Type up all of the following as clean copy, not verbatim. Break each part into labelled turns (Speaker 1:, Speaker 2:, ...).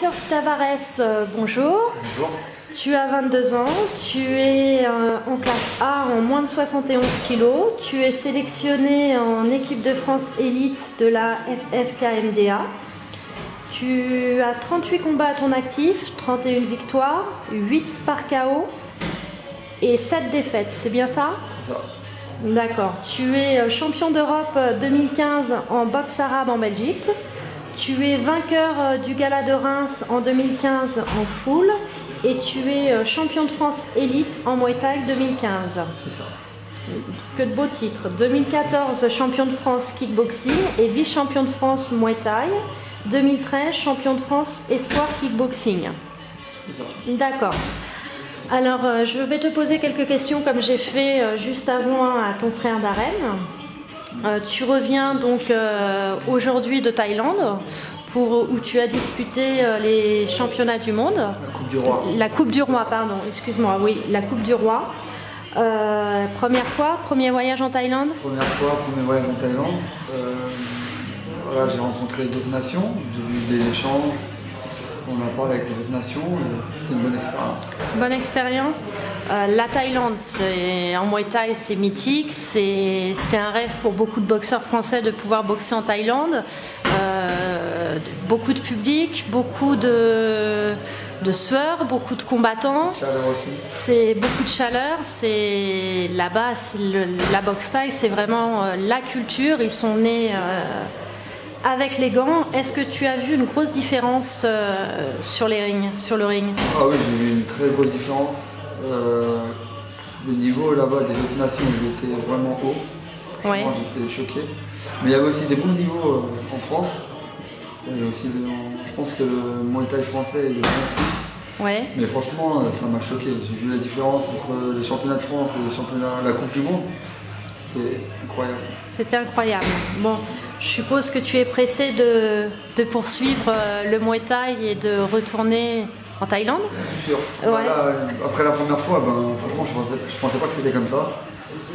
Speaker 1: Mathieu Tavares, bonjour.
Speaker 2: Bonjour.
Speaker 1: Tu as 22 ans, tu es en classe A en moins de 71 kg, tu es sélectionné en équipe de France élite de la FFKMDA. Tu as 38 combats à ton actif, 31 victoires, 8 par KO et 7 défaites, c'est bien ça?
Speaker 2: C'est ça.
Speaker 1: D'accord. Tu es champion d'Europe 2015 en boxe arabe en Belgique. Tu es vainqueur du Gala de Reims en 2015 en full. Et tu es champion de France élite en Muay Thai 2015.
Speaker 2: C'est ça.
Speaker 1: Que de beaux titres. 2014, champion de France kickboxing et vice-champion de France Muay Thai. 2013, champion de France espoir kickboxing.
Speaker 2: C'est ça.
Speaker 1: D'accord. Alors, je vais te poser quelques questions comme j'ai fait juste avant à ton frère Darren. Tu reviens donc aujourd'hui de Thaïlande où tu as disputé les championnats du monde.
Speaker 2: La Coupe du Roi.
Speaker 1: La Coupe du Roi, pardon, excuse-moi, oui, la Coupe du Roi. Première fois, premier voyage en Thaïlande?
Speaker 2: Première fois, premier voyage en Thaïlande. Voilà, j'ai rencontré d'autres nations, j'ai vu des échanges, on a parlé avec les autres nations et c'était une bonne expérience.
Speaker 1: Bonne expérience. La Thaïlande, en Muay Thai, c'est mythique, c'est un rêve pour beaucoup de boxeurs français de pouvoir boxer en Thaïlande. Beaucoup de public, beaucoup de sueur, beaucoup de combattants.
Speaker 2: Chaleur aussi.
Speaker 1: C'est beaucoup de chaleur. C'est là-bas, la boxe thaï, c'est vraiment la culture. Ils sont nés avec les gants. Est-ce que tu as vu une grosse différence sur le ring?
Speaker 2: Ah oui, j'ai vu une très grosse différence. Le niveau là-bas des autres nations, il était vraiment haut. Franchement, j'étais choqué. Mais il y avait aussi des bons niveaux en France. Et aussi, je pense que le Muay Thai français est bon aussi.
Speaker 1: Ouais.
Speaker 2: Mais franchement, ça m'a choqué. J'ai vu la différence entre les championnats de France et les championnats, la Coupe du Monde. C'était incroyable.
Speaker 1: C'était incroyable. Bon, je suppose que tu es pressé de poursuivre le Muay Thai et de retourner en Thaïlande?
Speaker 2: C'est sûr.
Speaker 1: Ouais.
Speaker 2: Voilà, après la première fois, franchement, je pensais pas que c'était comme ça.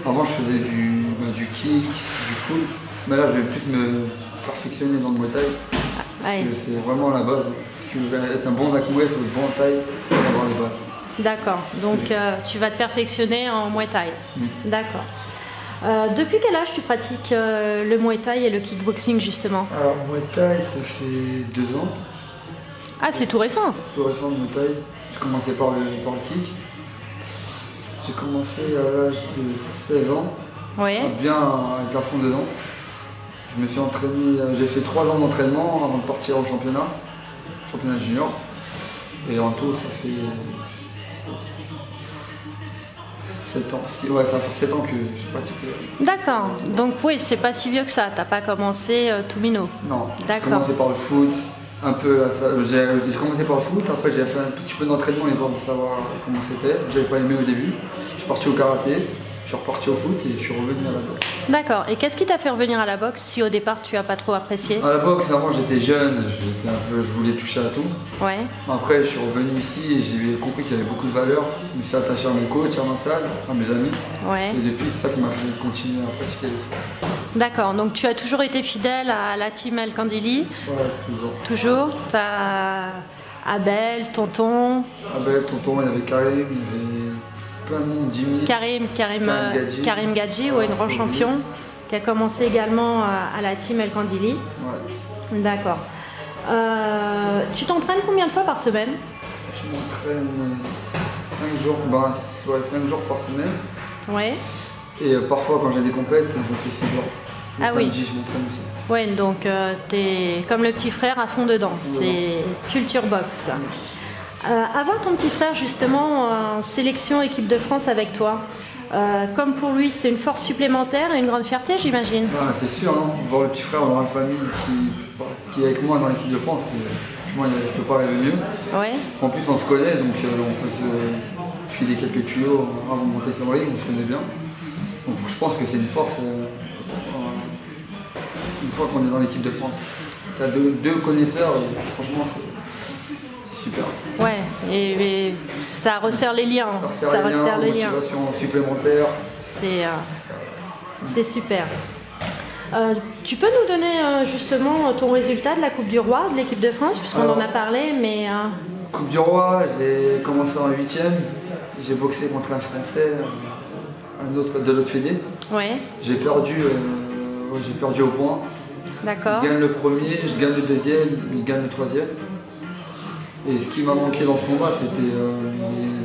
Speaker 2: Avant, je faisais du kick, du full. Mais là, je vais plus me perfectionner dans le Muay Thai. Parce que c'est vraiment la base. Si tu veux être un bon Nakmuay, il faut être bon en Thaï pour avoir les bases.
Speaker 1: D'accord. Donc, tu vas te perfectionner en Muay Thai. D'accord. Depuis quel âge tu pratiques le Muay Thai et le kickboxing justement?
Speaker 2: Alors, Muay Thai, ça fait 2 ans.
Speaker 1: Ah, c'est tout récent.
Speaker 2: Tout récent de Muay Thai. J'ai commencé par le kick. J'ai commencé à l'âge de 16 ans.
Speaker 1: Oui.
Speaker 2: Bien avec la fond dedans. Je me suis entraîné, j'ai fait 3 ans d'entraînement avant de partir au championnat junior. Et en tout, ça fait 7 ans. Ouais, ça fait 7 ans que je pratique.
Speaker 1: D'accord. Donc oui, c'est pas si vieux que ça. T'as pas commencé tout minot.
Speaker 2: Non. J'ai
Speaker 1: D'accord.
Speaker 2: commencé par le foot, un peu. J'ai commencé par le foot. Après, j'ai fait un tout petit peu d'entraînement histoire de savoir comment c'était. J'avais pas aimé au début. Je suis parti au karaté. Je suis reparti au foot et je suis revenu à la boxe.
Speaker 1: D'accord. Et qu'est-ce qui t'a fait revenir à la boxe si au départ tu as pas trop apprécié?
Speaker 2: À la boxe, avant j'étais jeune, je voulais toucher à tout.
Speaker 1: Ouais.
Speaker 2: Après, je suis revenu ici et j'ai compris qu'il y avait beaucoup de valeur. Je me suis attaché à mon coach, à ma salle, à mes amis.
Speaker 1: Ouais.
Speaker 2: Et depuis, c'est ça qui m'a fait continuer à pratiquer les sports.
Speaker 1: D'accord. Donc tu as toujours été fidèle à la team El Kandili?
Speaker 2: Ouais, toujours.
Speaker 1: Toujours. T'as Abel, Tonton.
Speaker 2: Abel, Tonton, il y avait Karim, il y avait plein de monde, Jimmy.
Speaker 1: Karim Gadji, ouais, un grand champion, qui a commencé également à la team El Kandili.
Speaker 2: Ouais.
Speaker 1: D'accord. Tu t'entraînes combien de fois par semaine?
Speaker 2: Je m'entraîne 5 jours, 5 jours par semaine.
Speaker 1: Ouais.
Speaker 2: Et parfois, quand j'ai des compètes, je fais 6 jours. Le
Speaker 1: Ah oui.
Speaker 2: samedi, je m'entraîne aussi.
Speaker 1: Ouais, donc t'es comme le petit frère à fond dedans. C'est culture boxe. Avoir ton petit frère justement en sélection équipe de France avec toi, comme pour lui, c'est une force supplémentaire et une grande fierté, j'imagine.
Speaker 2: Ah, c'est sûr, hein. Voir le petit frère dans la famille qui est avec moi dans l'équipe de France, franchement, je peux pas rêver mieux.
Speaker 1: Ouais.
Speaker 2: En plus, on se connaît, donc on peut se filer quelques tuyaux avant de monter sur le ring, on se connaît bien. Donc je pense que c'est une force une fois qu'on est dans l'équipe de France. Tu as deux connaisseurs et franchement, c'est super.
Speaker 1: Ouais, et ça resserre les liens.
Speaker 2: Ça resserre les liens,
Speaker 1: liens.
Speaker 2: Motivation supplémentaire.
Speaker 1: C'est super. Tu peux nous donner justement ton résultat de la Coupe du Roi de l'équipe de France, puisqu'on en a parlé, mais...
Speaker 2: Coupe du Roi, j'ai commencé en 8e, j'ai boxé contre un Français, un autre de l'autre fédé.
Speaker 1: Ouais.
Speaker 2: J'ai perdu au point.
Speaker 1: D'accord.
Speaker 2: Je gagne le premier, je gagne le deuxième, il gagne le troisième. Et ce qui m'a manqué dans ce combat, c'était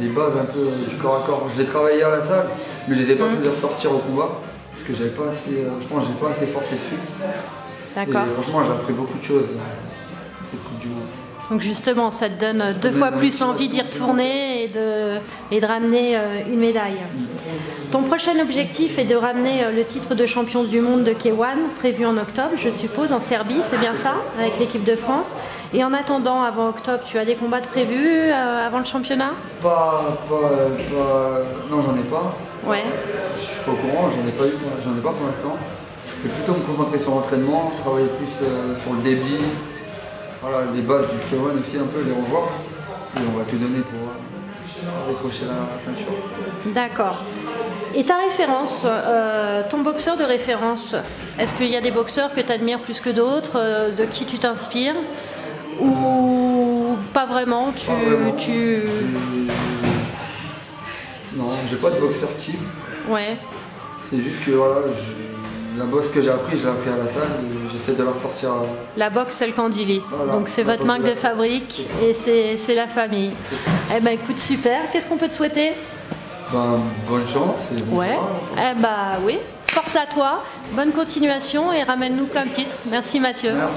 Speaker 2: les bases un peu du corps à corps. Je l'ai travaillé à la salle, mais je les ai pas pu les ressortir au combat, parce que j'avais pas assez, je pense que j'ai pas assez forcé dessus.
Speaker 1: D'accord.
Speaker 2: Et franchement, j'ai appris beaucoup de choses cette Coupe du Monde.
Speaker 1: Donc justement, ça te donne deux fois plus envie d'y retourner et de ramener une médaille. Ton prochain objectif est de ramener le titre de champion du monde de K1, prévu en octobre, je suppose, en Serbie, c'est bien ça, avec l'équipe de France. Et en attendant, avant octobre, tu as des combats de prévus avant le championnat?
Speaker 2: Non, j'en ai pas.
Speaker 1: Ouais.
Speaker 2: Je suis pas au courant, j'en ai pas pour l'instant. Je vais plutôt me concentrer sur l'entraînement, travailler plus sur le débit. Voilà, les bases du K1 aussi un peu, les revoir. Et on va tout donner pour décrocher la ceinture.
Speaker 1: D'accord. Et ta référence, ton boxeur de référence, est-ce qu'il y a des boxeurs que tu admires plus que d'autres, de qui tu t'inspires? Ou pas vraiment,
Speaker 2: Non, j'ai pas de boxeur type.
Speaker 1: Ouais.
Speaker 2: C'est juste que voilà, la boxe que j'ai appris, je l'ai appris à la salle et j'essaie de la ressortir.
Speaker 1: La boxe, c'est le Candili.
Speaker 2: Voilà,
Speaker 1: donc c'est votre marque de fabrique et c'est la famille. Eh ben écoute, super. Qu'est-ce qu'on peut te souhaiter?
Speaker 2: Bonne chance. Et bon
Speaker 1: ouais. Oui. Force à toi. Bonne continuation et ramène-nous plein de titres. Merci Mathieu.
Speaker 2: Merci.